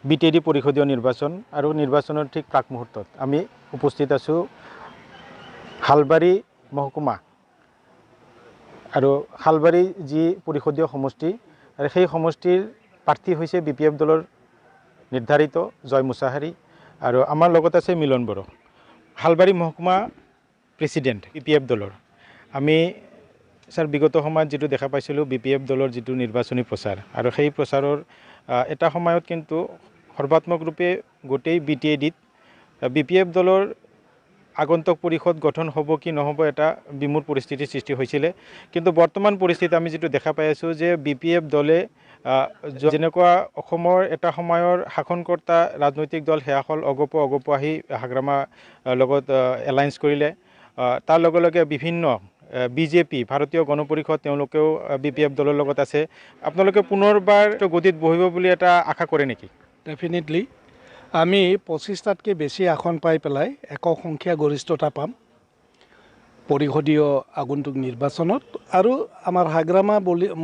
BTAD পৰিষদীয় নিৰ্বাচন আৰু নিৰ্বাচনৰ ঠিক প্ৰাক মুহূৰ্তত আমি উপস্থিত আছোঁ হালবাৰী মহকুমা আৰু হালবাৰী যি পৰিষদীয় সমষ্টি আৰু সেই সমষ্টিৰ প্ৰাৰ্থী হৈছে বিপিএফ দলৰ নিৰ্ধাৰিত জয় মুছাহাৰী আৰু আমাৰ লগত আছে মিলন বড়ো হালবাৰী মহকুমা প্ৰেচিডেণ্ট বিপিএফ দলৰ আমি স্যাৰ বিগত সময়ত যেটো দেখা পাইছিলোঁ বিপিএফ দলৰ যেটো নিৰ্বাচনী প্ৰচাৰ আৰু সেই প্ৰচাৰৰ এটা সময়ত কিন্তু সৰ্বাত্মক ৰূপে গোটেই বিটিএডিত বিপিএফ দলৰ আগন্তুক পৰিষদ গঠন হ'ব কি নহ'ব এটা বিমূৰ পৰিস্থিতিৰ সৃষ্টি হৈছিল কিন্তু বৰ্তমান পৰিস্থিতি আমি যেটো দেখা পাই আছোঁ যে বিপিএফ দলে যেনেকুৱা অসমৰ এটা সময়ৰ শাসনকৰ্তা ৰাজনৈতিক দল হেয়াখল অগপ আহি হাগ্ৰামা লগত এলায়েন্স কৰিলে তাৰ লগে লগে বিভিন্ন বিজেপি ভাৰতীয় গণপৰিষদ তেওঁলোকেও বিপিএফ দলৰ লগত আছে আপোনালোকে পুনৰবাৰ গতিত বহিব বুলি এটা আশা কৰে নেকি ডেফিনেটলি আমি 25টাতকৈ বেছি আসন পাই পেলাই একক সংখ্যা গৰিষ্ঠতা পাম পৰিষদীয় আগন্তুক নিৰ্বাচনত আৰু আমাৰ হাগ্ৰামা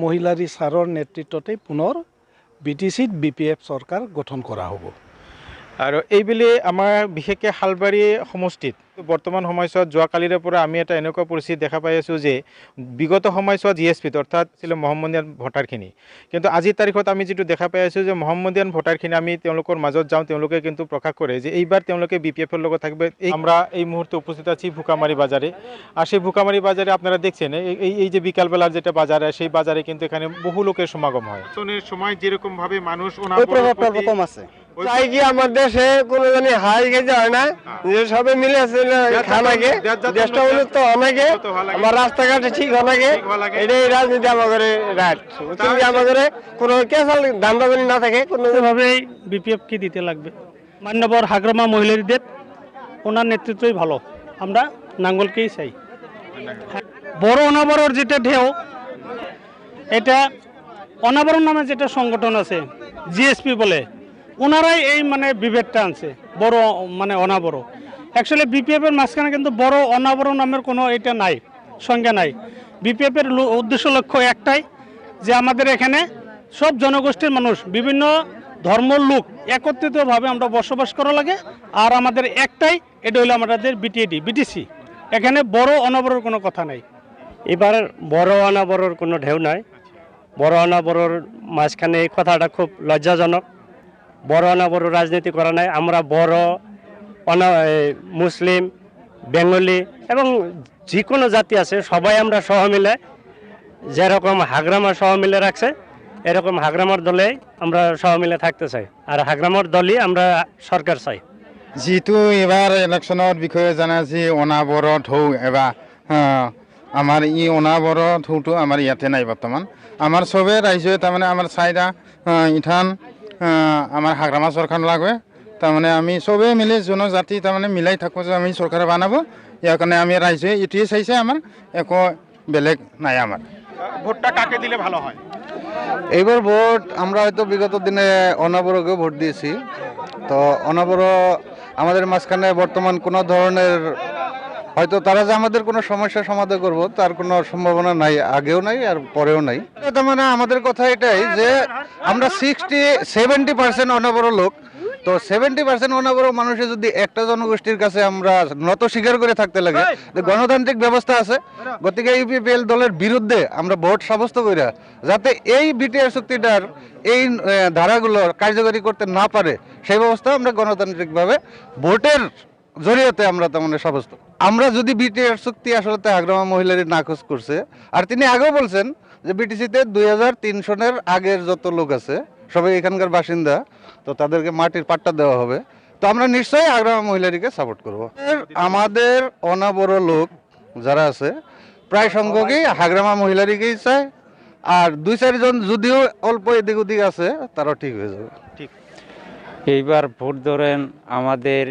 মহিলাৰী ছাৰৰ নেতৃত্বতে পুনৰ বিটিচিত বিপিএফ চৰকাৰ গঠন কৰা হ'ব আৰু এইবেলি আমাৰ বিশেষকৈ হালবাৰী সমষ্টিত বৰ্তমান সময়ছোৱাত যোৱাকালিৰে পৰা আমি এটা এনেকুৱা পৰিস্থিতি দেখা পাই আছোঁ যে বিগত সময়ছোৱাত জিএছপিত অৰ্থাৎ ছিল মহম্মদিয়ান ভোটাৰখিনি কিন্তু আজিৰ তাৰিখত আমি যেটো দেখা পাই আছোঁ যে মহম্মদিয়ান ভোটাৰখিনি আমি তেওঁলোকৰ মাজত যাওঁ তেওঁলোকে কিন্তু প্ৰকাশ কৰে যে এইবাৰ তেওঁলোকে বিপিএফৰ লগত থাকবে আমরা এই মুহূর্তে উপস্থিত আছি ভুকামারি বাজারে আর সেই ভুকামারি বাজারে আপনারা দেখছেন এই যে বিকালবেলার যেটা বাজার সেই বাজারে কিন্তু এখানে বহু লোকের সমাগম হয় সময় যেরকম ভাবে মানুষ কম আছে চাই কি আমার দেশে কোনো জানি হাই গেছে হয় না যে সবে মিলে খানাকে দেশটা উন্নত অনেকে আমার রাস্তাঘাটে ঠিক অনেকে এটাই রাজনীতি আমাদের রাইট আমাদের কোনো কেসাল ধান্দাবানি না থাকে কোনোভাবেই বিপিএফ কি দিতে লাগবে মান্যবর হাগ্রামা মহিলাদের ওনার নেতৃত্বই ভালো আমরা নাঙ্গলকেই চাই বড় অনাবরর যেটা ঢেউ এটা অনাবরণ নামে যেটা সংগঠন আছে জিএসপি বলে ওনারাই এই মানে বিভেদটা আনছে বড় মানে অনাবরণ অ্যাকচুয়ালি বিপিএফের মাঝখানে কিন্তু বড় অনাবরণ নামের কোনো এটা নাই সংজ্ঞা নাই বিপিএফের উদ্দেশ্য লক্ষ্য একটাই যে আমাদের এখানে সব জনগোষ্ঠীর মানুষ বিভিন্ন ধর্মর লোক একত্রিতভাবে আমরা বসবাস করা লাগে আর আমাদের একটাই এটা হলো আমাদের বিটিএডি বিটিসি এখানে বড় অনাবরণ কোনো কথা নাই এবার বড় অনাবরণ কোনো ঢেউ নাই বড় অনাবরণ মাঝখানে এই কথাটা খুব লজ্জাজনক বড় অনাবরণ রাজনীতি করা নাই আমরা বড় মুসলিম বেঙ্গলি এবং যে কোনো জাতি আছে সবাই আমরা সহ মিলে যেরকম হাগ্রামা সহ মিলে রাখছে এরকম হাগ্রামার দলে আমরা সহ মিলে থাকতে চাই আর হাগ্রামার দলই আমরা সরকার চাই যেহেতু এবার ইলেকশনের বিষয়ে জানাছি অনাবর ঢৌ এবার আমার অনাবর ঢৌটো আমার ইয়াতে নাই বর্তমান আমার সবে রাইজে তারমানে আমার চাইদা ইথান আমার হাগ্রামা সরকার লাগবে তারমানে আমি সবে মিলে জনজাতি তারমানে মিলাই থাকবো যে আমি সরকার বানাবো ইয়ার কারণে আমি রাইজে এটিয়ে চাইছে আমার একো বেলেগ নাই আমার ভোটটা কাকে দিলে ভালো হয় এইবার ভোট আমরা হয়তো বিগত দিনে অনাবরকে ভোট দিয়েছি তো অনাবর আমাদের মাঝখানে বর্তমান কোনো ধরনের হয়তো তারা যে আমাদের কোনো সমস্যার সমাধান করব তার কোনো সম্ভাবনা নাই আগেও নাই আর পরেও নাই তার মানে আমাদের কথা এটাই যে আমরা 60-70% অনাবর লোক তো 70% অনাবর মানুষের যদি একটা জনগোষ্ঠীর কাছে আমরা নত স্বীকার করে থাকতে লাগে গণতান্ত্রিক ব্যবস্থা আছে গতিকে ইউপিপিএল দলের বিরুদ্ধে আমরা ভোট সাব্যস্ত করি যাতে এই বিটিআর চুক্তিটার এই ধারাগুলো কার্যকরী করতে না পারে সেই ব্যবস্থা আমরা গণতান্ত্রিকভাবে ভোটের জরিয়তে আমরা তেমন সাব্যস্ত আমরা যদি বিটিআর চুক্তি আসলে হাগ্রামা মহিলারী নাকচ করছে আর তিনি আগেও বলছেন যে বিটিসিতে 2003 সনের আগের যত লোক আছে সবাই এখানকার বাসিন্দা তো তাদেরকে মাটির পাট্টা দেওয়া হবে তো আমরা নিশ্চয়ই হাগ্রামা মহিলারীকে সাপোর্ট করব আমাদের অনাবর লোক যারা আছে প্রায় সংখ্যকই হাগ্রামা মহিলারীকেই চায় আর 2-4 জন যদিও অল্প এদিক ওদিক আছে তারাও ঠিক হয়ে যাবে ঠিক এইবার ভোট ধরেন আমাদের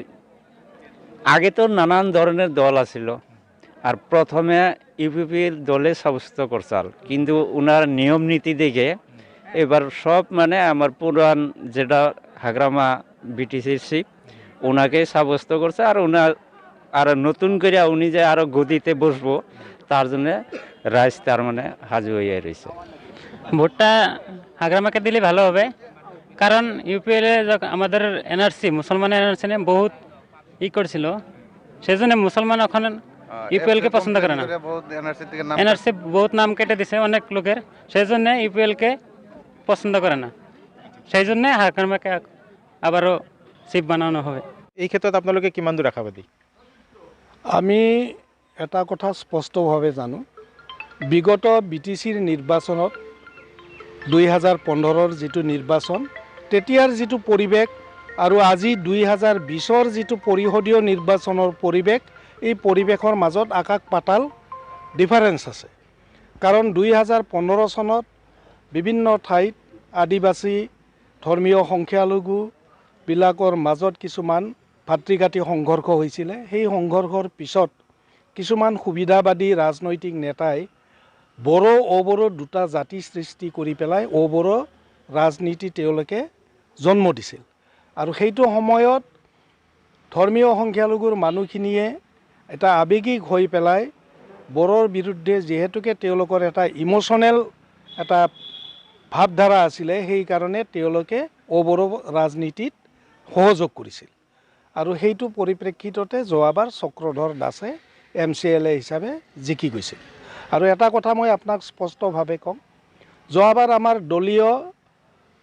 আগে তো নানান ধরনের দল আছিল আর প্রথমে ইউপিপিএল দলে সাব্যস্ত করছাল কিন্তু ওনার নিয়ম নীতি দেখে এবার সব মানে আমার পুরান যেটা হাগ্রামা বিটিসির সিপ ওনাকে সাব্যস্ত করছে আর ওনার আর নতুন করে উনি যে আরো গদিতে বসবো তার জন্য রাইজ তার মানে হাজু হয়ে রয়েছে ভোটটা হাগ্রামাকে দিলে ভালো হবে কারণ ইউপিএলে আমাদের এনআরসি মুসলমানের এনআরসি নিয়ে বহুত করছিল, সেই জন্য মুসলমান এখন ইউপিএলকে পছন্দ করে না। এনআরসি বহুত নাম কেটে দিছে অনেক লোকের, সেই জন্য ইউপিএলকে পছন্দ করে না, সেই জন্য হাগ্রামাকে আবারও চিফ বানানো হবে। এই ক্ষেত্ৰত আপোনালোকে কিমান দূৰ আশাবাদী? আমি এটা কথা স্পষ্টভাৱে জানো, বিগত বিটিচিৰ নিৰ্বাচনত 2015ৰ যিটো নিৰ্বাচন, তেতিয়াৰ যিটো পৰিৱেশ আৰু আজি 2020ৰ যিটো পৰিষদীয় নিৰ্বাচনৰ পৰিৱেশ, এই পৰিৱেশৰ মাজত আকাশ পাতাল ডিফাৰেঞ্চ আছে। কাৰণ 2015 চনত বিভিন্ন ঠাইত আদিবাসী ধৰ্মীয় সংখ্যালঘুবিলাকৰ মাজত কিছুমান ভাতৃঘাতী সংঘৰ্ষ হৈছিলে। সেই সংঘৰ্ষৰ পিছত কিছুমান সুবিধাবাদী ৰাজনৈতিক নেতাই বড়ো অবড়ো দুটা জাতি সৃষ্টি কৰি পেলাই অবড়ো ৰাজনীতি তেওঁলোকে জন্ম দিছিল। আৰু সেইটো সময়ত ধৰ্মীয় সংখ্যালঘুৰ মানুহখিনিয়ে এটা আৱেগিক হৈ পেলাই বড়োৰ বিৰুদ্ধে যিহেতুকে তেওঁলোকৰ এটা ইমোশ্যনেল এটা ভাৱধাৰা আছিলে, সেইকাৰণে তেওঁলোকে অবড়ো ৰাজনীতিত সহযোগ কৰিছিল। আৰু সেইটো পৰিপ্ৰেক্ষিততে যোৱাবাৰ চক্ৰধৰ দাসে MCLA হিচাপে জিকি গৈছিল। আৰু এটা কথা মই আপোনাক স্পষ্টভাৱে ক'ম, যোৱাবাৰ আমাৰ দলীয়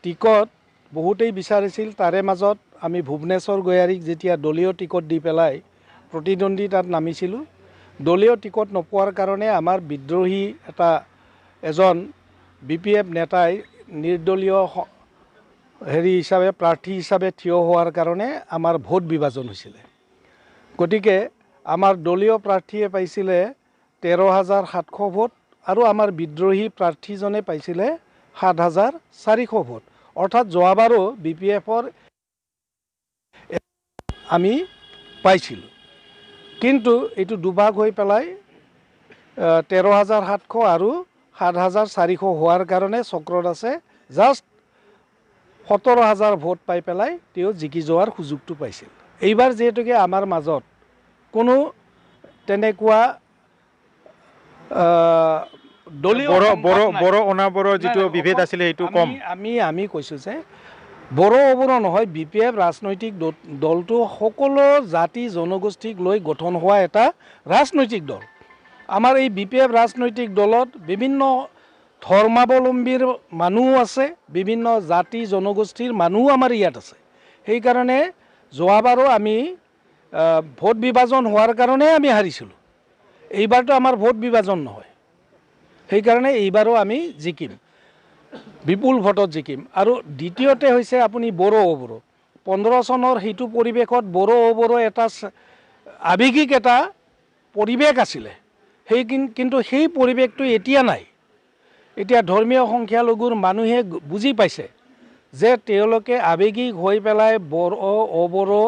টিকট বহুতেই বিচাৰিছিল, তাৰে মাজত আমি ভুৱনেশ্বৰ গয়াৰীক যেতিয়া দলীয় টিকট দি পেলাই প্ৰতিদ্বন্দ্বিতাত নামিছিলোঁ, দলীয় টিকট নোপোৱাৰ কাৰণে আমাৰ বিদ্ৰোহী এজন BPF নেতাই নিৰ্দলীয় হিচাপে প্ৰাৰ্থী হিচাপে থিয় হোৱাৰ কাৰণে আমাৰ ভোট বিভাজন হৈছিলে। গতিকে আমাৰ দলীয় প্ৰাৰ্থীয়ে পাইছিলে 13,700 ভোট আৰু আমাৰ বিদ্ৰোহী প্ৰাৰ্থীজনে পাইছিলে 7,400 ভোট। অৰ্থাৎ যোৱাবাৰো BPFৰ আমি পাইছিলোঁ, কিন্তু এইটো দুভাগ হৈ পেলাই 13,700 আৰু 7,400 হোৱাৰ কাৰণে চক্ৰদাসে জাষ্ট 17,000 ভোট পাই পেলাই তেওঁ জিকি যোৱাৰ সুযোগটো পাইছিল। এইবাৰ যিহেতুকে আমাৰ মাজত কোনো তেনেকুৱা দলীয় বড়ো অনাবড়ো যিটো বিভেদ আছিলে সেইটো কম। আমি কৈছোঁ যে বড়ো অবড়ো নহয়, BPF ৰাজনৈতিক দলটো সকলো জাতি জনগোষ্ঠীক লৈ গঠন হোৱা এটা ৰাজনৈতিক দল। আমাৰ এই BPF ৰাজনৈতিক দলত বিভিন্ন ধৰ্মাৱলম্বীৰ মানুহো আছে, বিভিন্ন জাতি জনগোষ্ঠীৰ মানুহো আমাৰ ইয়াত আছে। সেইকাৰণে যোৱাবাৰো আমি ভোট বিভাজন হোৱাৰ কাৰণে আমি হাৰিছিলোঁ। এইবাৰতো আমাৰ ভোট বিভাজন নহয়, সেইকাৰণে এইবাৰো আমি জিকিম, বিপুল ভোটত জিকিম। আৰু দ্বিতীয়তে হৈছে আপুনি বড়ো অবড়ো 15 চনৰ সেইটো পৰিৱেশত বড়ো অবড়ো এটা আৱেগিক এটা পৰিৱেশ আছিলে, কিন্তু সেই পৰিৱেশটো এতিয়া নাই। এতিয়া ধৰ্মীয় সংখ্যালঘুৰ মানুহে বুজি পাইছে যে তেওঁলোকে আৱেগিক হৈ পেলাই বড়ো অবড়ো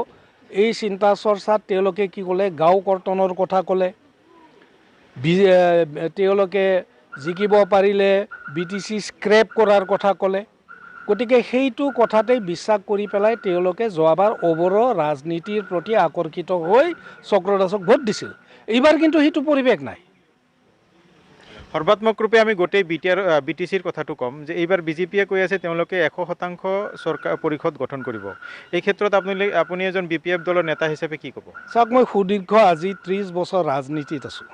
এই চিন্তা চৰ্চাত তেওঁলোকে কি ক'লে, গাঁও কৰ্তনৰ কথা ক'লে, তেওঁলোকে জিকিব পাৰিলে BTC স্ক্ৰেপ কৰাৰ কথা ক'লে। গতিকে সেইটো কথাতেই বিশ্বাস কৰি পেলাই তেওঁলোকে যোৱাবাৰ অবড়ো ৰাজনীতিৰ প্ৰতি আকৰ্ষিত হৈ চক্ৰদাসক ভোট দিছিল। এইবাৰ কিন্তু সেইটো পৰিৱেশ নাই। সৰ্বাত্মক ৰূপে আমি গোটেই BTCৰ কথাটো ক'ম যে এইবাৰ BJPয়ে কৈ আছে তেওঁলোকে 100% চৰকাৰ পৰিষদ গঠন কৰিব। এই ক্ষেত্ৰত আপুনি এজন BPF দলৰ নেতা হিচাপে কি ক'ব? চাওক, মই সুদীৰ্ঘ আজি 30 বছৰ ৰাজনীতিত আছোঁ।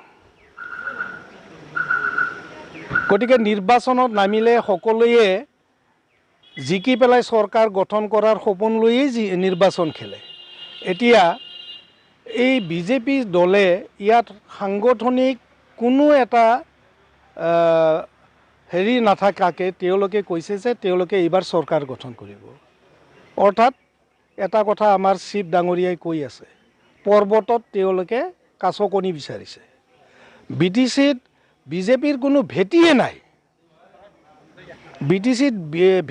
গতিকে নিৰ্বাচনত নামিলে সকলোৱে জিকি পেলাই চৰকাৰ গঠন কৰাৰ সপোন লৈয়ে নিৰ্বাচন খেলে। এতিয়া এই BJP দলে ইয়াত সাংগঠনিক কোনো এটা নাথাকাকৈ তেওঁলোকে কৈছে যে তেওঁলোকে এইবাৰ চৰকাৰ গঠন কৰিব। অৰ্থাৎ এটা কথা আমাৰ চিফ ডাঙৰীয়াই কৈ আছে, পৰ্বতত তেওঁলোকে কাছকণী বিচাৰিছে। BTCত BJPৰ কোনো ভেটিয়ে নাই। BTCত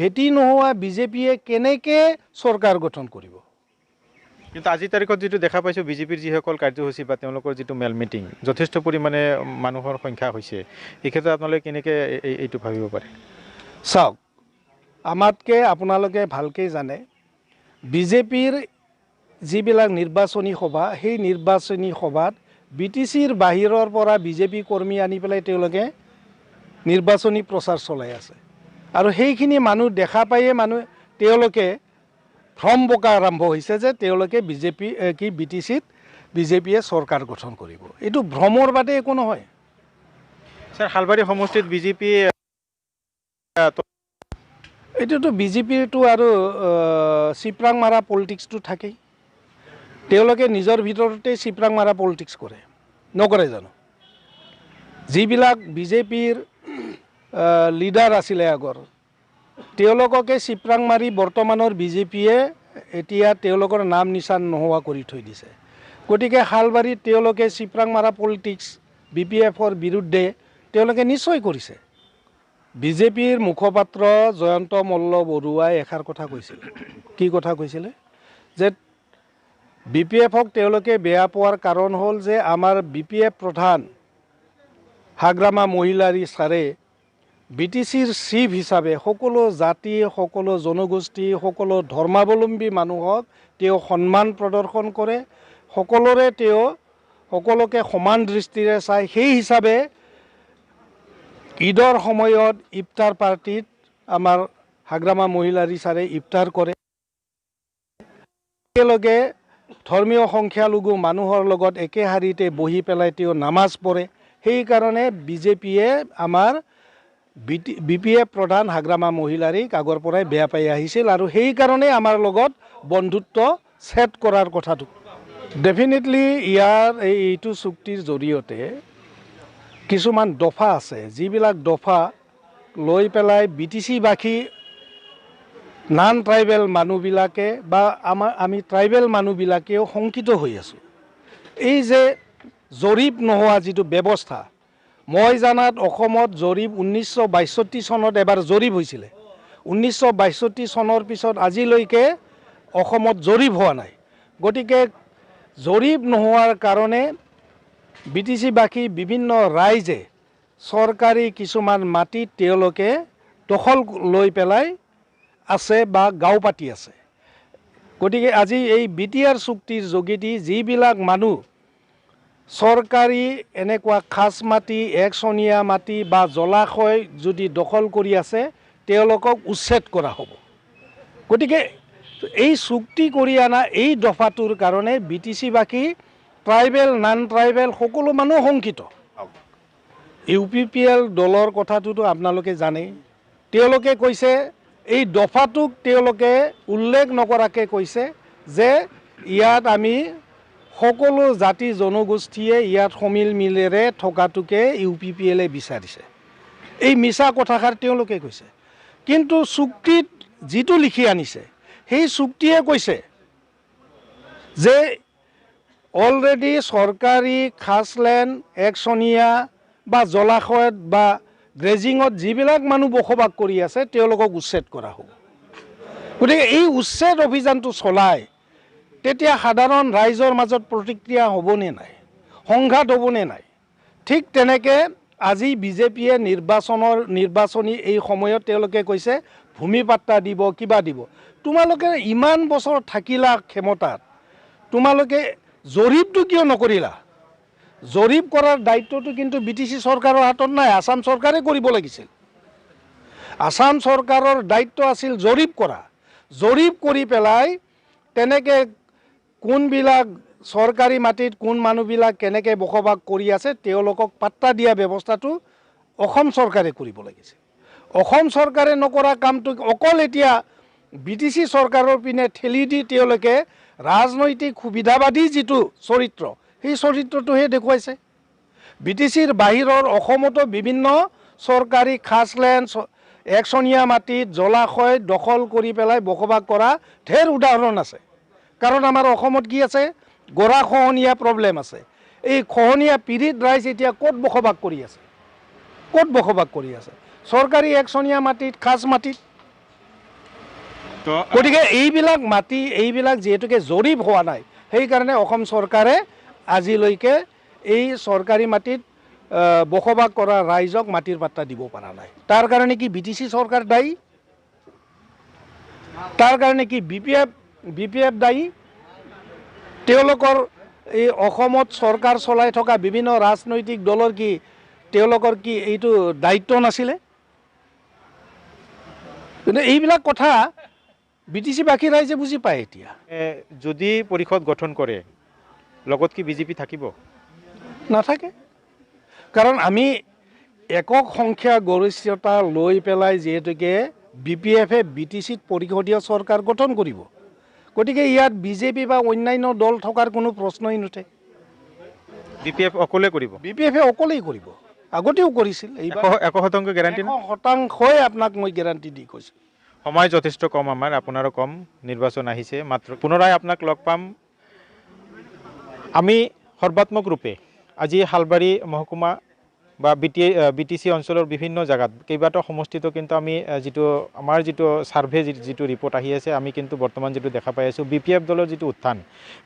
ভেটি নোহোৱা BJPয়ে কেনেকৈ চৰকাৰ গঠন কৰিব? কিন্তু আজিৰ তাৰিখত যিটো দেখা পাইছোঁ BJPৰ যিসকল কাৰ্যসূচী বা তেওঁলোকৰ যিটো মেল মিটিং যথেষ্ট পৰিমাণে মানুহৰ সংখ্যা হৈছে, এই ক্ষেত্ৰত আপোনালোকে কেনেকৈ এইটো ভাবিব পাৰে? চাওক, আমাতকৈ আপোনালোকে ভালকৈ জানে BJPৰ যিবিলাক নিৰ্বাচনী সভা, সেই নিৰ্বাচনী সভাত BTCৰ বাহিৰৰ পৰা BJP কৰ্মী আনি পেলাই তেওঁলোকে নিৰ্বাচনী প্ৰচাৰ চলাই আছে। আৰু সেইখিনি মানুহ দেখা পায়ে তেওঁলোকে ভ্ৰম বকা আৰম্ভ হৈছে যে তেওঁলোকে বিজেপি কি BTCত বিজেপিয়ে চৰকাৰ গঠন কৰিব। এইটো ভ্ৰমৰ বাদে একো নহয়। স্যাৰ হালবাৰী সমষ্টিত বিজেপি এইটোতো বিজেপিৰটো আৰু চিপৰাং মাৰা পলিটিক্সটো থাকেই। তেওঁলোকে নিজৰ ভিতৰতে চিপৰাং মাৰা পলিটিক্স কৰে, নকৰে জানো? যিবিলাক বিজেপিৰ লিডাৰ আছিলে আগৰ, তেওঁলোককে চিপৰাং মাৰি বৰ্তমানৰ বিজেপিয়ে এতিয়া তেওঁলোকৰ নাম নিচান নোহোৱা কৰি থৈ দিছে। গতিকে হালবাৰীত তেওঁলোকে চিপৰাং মাৰা পলিটিক্স BPFৰ বিৰুদ্ধে তেওঁলোকে নিশ্চয় কৰিছে। বিজেপিৰ মুখপাত্ৰ জয়ন্ত মল্ল বৰুৱাই এষাৰ কথা কৈছিল। কি কথা কৈছিলে? যে BPFক তেওঁলোকে বেয়া পোৱাৰ কাৰণ হ'ল যে আমাৰ BPF প্ৰধান হাগ্ৰামা মহিলাৰী ছাৰে BTCৰ চিফ হিচাপে সকলো জাতি, সকলো জনগোষ্ঠী, সকলো ধৰ্মাৱলম্বী মানুহক তেওঁ সন্মান প্ৰদৰ্শন কৰে, সকলোৰে তেওঁ সকলোকে সমান দৃষ্টিৰে চায়। সেই হিচাপে ঈদৰ সময়ত ইফতাৰ পাৰ্টিত আমাৰ হাগ্ৰামা মহিলাৰী ছাৰে ইফতাৰ কৰে। একেলগে ধৰ্মীয় সংখ্যালঘু মানুহৰ লগত একে শাৰীতে বহি পেলাই তেওঁ নামাজ পঢ়ে। সেইকাৰণে বিজেপিয়ে আমাৰ BPF প্ৰধান হাগ্ৰামা মহিলাৰীক আগৰ পৰাই বেয়া পাই আহিছিল আৰু সেইকাৰণে আমাৰ লগত বন্ধুত্ব ছেট কৰাৰ কথাটো। ডেফিনেটলি এইটো চুক্তিৰ জৰিয়তে কিছুমান দফা আছে, যিবিলাক দফা লৈ পেলাই BTC-বাসী নান ট্ৰাইবেল মানুহবিলাকে বা আমি ট্ৰাইবেল মানুহবিলাকেও শংকিত হৈ আছোঁ। এই যে জৰীপ নোহোৱা যিটো ব্যৱস্থা, মই জানাত অসমত জৰীপ 1962 চনত এবাৰ জৰীপ হৈছিলে। 1962 চনৰ পিছত আজিলৈকে অসমত জৰীপ হোৱা নাই। গতিকে জৰীপ নোহোৱাৰ কাৰণে BTC-বাসী বিভিন্ন ৰাইজে চৰকাৰী কিছুমান মাটিত তেওঁলোকে দখল লৈ পেলাই আছে বা গাঁও পাতি আছে। গতিকে আজি এই BTR চুক্তিৰ যোগেদি যিবিলাক মানুহ চৰকাৰী এনেকুৱা খাচ মাটি, একচনীয়া মাটি বা জলাশয় যদি দখল কৰি আছে, তেওঁলোকক উচ্ছেদ কৰা হ'ব। গতিকে এই চুক্তি কৰি অনা এই দফাটোৰ কাৰণে BTC-বাসী ট্ৰাইবেল, নান ট্ৰাইবেল সকলো মানুহ শংকিত। UPPL দলৰ কথাটোতো আপোনালোকে জানেই। তেওঁলোকে কৈছে এই দফাটোক তেওঁলোকে উল্লেখ নকৰাকৈ কৈছে যে ইয়াত আমি সকলো জাতি জনগোষ্ঠীয়ে ইয়াত সমিল মিলেৰে থকাটোকে UPPLে বিচাৰিছে। এই মিছা কথাষাৰ তেওঁলোকে কৈছে। কিন্তু চুক্তিত যিটো লিখি আনিছে সেই চুক্তিয়ে কৈছে যে অলৰেডি চৰকাৰী খাছলেণ্ড, একচনীয়া বা জলাশয়ত বা গ্ৰেজিঙত যিবিলাক মানুহ বসবাস কৰি আছে তেওঁলোকক উচ্ছেদ কৰা হ'ব। গতিকে এই উচ্ছেদ অভিযানটো চলায় তেতিয়া সাধাৰণ ৰাইজৰ মাজত প্ৰতিক্ৰিয়া হ'বনে নাই, সংঘাত হ'বনে নাই? ঠিক তেনেকৈ আজি বিজেপিয়ে নিৰ্বাচনী এই সময়ত তেওঁলোকে কৈছে ভূমি পাট্টা দিব, কিবা দিব। তোমালোকে ইমান বছৰ থাকিলা ক্ষমতাত, তোমালোকে জৰীপটো কিয় নকৰিলা? জৰীপ কৰাৰ দায়িত্বটো কিন্তু BTC চৰকাৰৰ হাতত নাই, আসাম চৰকাৰে কৰিব লাগিছিল। আসাম চৰকাৰৰ দায়িত্ব আছিল জৰীপ কৰা। জৰীপ কৰি পেলাই তেনেকৈ কোনবিলাক চৰকাৰী মাটিত কোন মানুহবিলাক কেনেকৈ বসবাস কৰি আছে তেওঁলোকক পাট্টা দিয়া ব্যৱস্থাটো অসম চৰকাৰে কৰিব লাগিছিল। অসম চৰকাৰে নকৰা কামটো অকল এতিয়া BTC চৰকাৰৰ পিনে ঠেলি দি তেওঁলোকে ৰাজনৈতিক সুবিধাবাদী যিটো চৰিত্ৰ সেই চৰিত্ৰটোহে দেখুৱাইছে। BTCৰ বাহিৰৰ অসমতো বিভিন্ন চৰকাৰী খাছলেণ্ড, একচনীয়া মাটিত জলাশয় দখল কৰি পেলাই বসবাস কৰা ঢেৰ উদাহৰণ আছে। কাৰণ আমাৰ অসমত কি আছে? গৰা খহনীয়া প্ৰব্লেম আছে। এই খহনীয়া পীড়িত ৰাইজ এতিয়া ক'ত বসবাস কৰি আছে? ক'ত বসবাস কৰি আছে? চৰকাৰী একচনীয়া মাটিত, খাছ মাটিত। গতিকে এইবিলাক যিহেতুকে জৰীপ হোৱা নাই, সেইকাৰণে অসম চৰকাৰে আজিলৈকে এই চৰকাৰী মাটিত বসবাস কৰা ৰাইজক মাটিৰ পাট্টা দিব পৰা নাই। তাৰ কাৰণে কি BTC চৰকাৰ দায়ী? তাৰ কাৰণে কি BPF দায়ী? তেওঁলোকৰ এই অসমত চৰকাৰ চলাই থকা বিভিন্ন ৰাজনৈতিক দলৰ কি তেওঁলোকৰ কি এইটো দায়িত্ব নাছিলে? কিন্তু এইবিলাক কথা BTC-বাসী ৰাইজে বুজি পায় এতিয়া। যদি পৰিষদ গঠন কৰে লগত কি বিজেপি থাকিব? নাথাকে, কাৰণ আমি একক সংখ্যা গৰিষ্ঠতা লৈ পেলাই যিহেতুকে BPF-এ BTC-ত পৰিষদীয় চৰকাৰ গঠন কৰিব, গতিকে ইয়াত বিজেপি বা অন্যান্য দল থকাৰ কোনো প্ৰশ্নই নুঠে। BPF অকলে কৰিব? BPF-এ অকলেই কৰিব, আগতেও কৰিছিল। 100% গ্যাৰাণ্টি? 100%ই আপোনাক মই গ্যাৰাণ্টি দি কৈছোঁ। সময় যথেষ্ট কম, আমাৰ আপোনাৰো কম, নিৰ্বাচন আহিছে মাত্ৰ। পুনৰাই আপোনাক লগ পাম। আমি সৰ্বাত্মক ৰূপে আজি হালবাৰী মহকুমা বা BTC অঞ্চলৰ বিভিন্ন জায়গাত কেইবাটাও সমষ্টিতো কিন্তু আমি আমাৰ যিটো সাৰ্ভে যিটো ৰিপৰ্ট আহি আছে, আমি কিন্তু বৰ্তমান যিটো দেখা পাই আছোঁ BPF দলৰ যিটো উত্থান,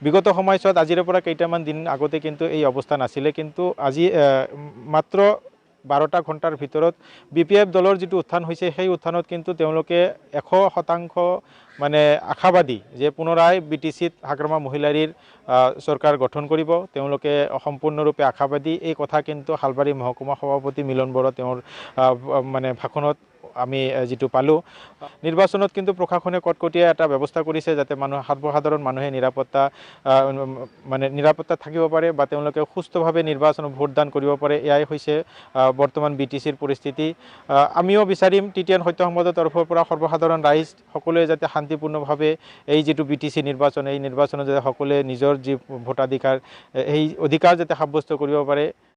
বিগত সময়ছোৱাত আজিৰ পৰা কেইটামান দিন আগতে কিন্তু এই অৱস্থা নাছিলে, কিন্তু আজি মাত্ৰ 12টা ঘণ্টাৰ ভিতৰত BPF দলৰ যিটো উত্থান হৈছে, সেই উত্থানত কিন্তু তেওঁলোকে 100% মানে আশাবাদী যে পুনৰাই BTC-ত হাগ্ৰামা মহিলাৰীৰ চৰকাৰ গঠন কৰিব। তেওঁলোকে সম্পূৰ্ণৰূপে আশাবাদী, এই কথা কিন্তু হালবাৰী মহকুমা সভাপতি মিলন বড়ো তেওঁৰ মানে ভাষণত আমি যিটো পালোঁ। নিৰ্বাচনত কিন্তু প্ৰশাসনে কটকটীয়া এটা ব্যৱস্থা কৰিছে যাতে সৰ্বসাধাৰণ মানুহে নিৰাপত্তা থাকিব পাৰে বা তেওঁলোকে সুস্থভাৱে নিৰ্বাচনত ভোটদান কৰিব পাৰে। এয়াই হৈছে বৰ্তমান BTC-ৰ পৰিস্থিতি। আমিও বিচাৰিম তৃতীয় সত্য সংবাদৰ তৰফৰ পৰা সৰ্বসাধাৰণ ৰাইজ সকলোৱে যাতে শান্তিপূৰ্ণভাৱে এই যিটো BTC নিৰ্বাচন, এই নিৰ্বাচনত যাতে সকলোৱে নিজৰ যি ভোটাধিকাৰ, এই অধিকাৰ যাতে সাব্যস্ত কৰিব পাৰে।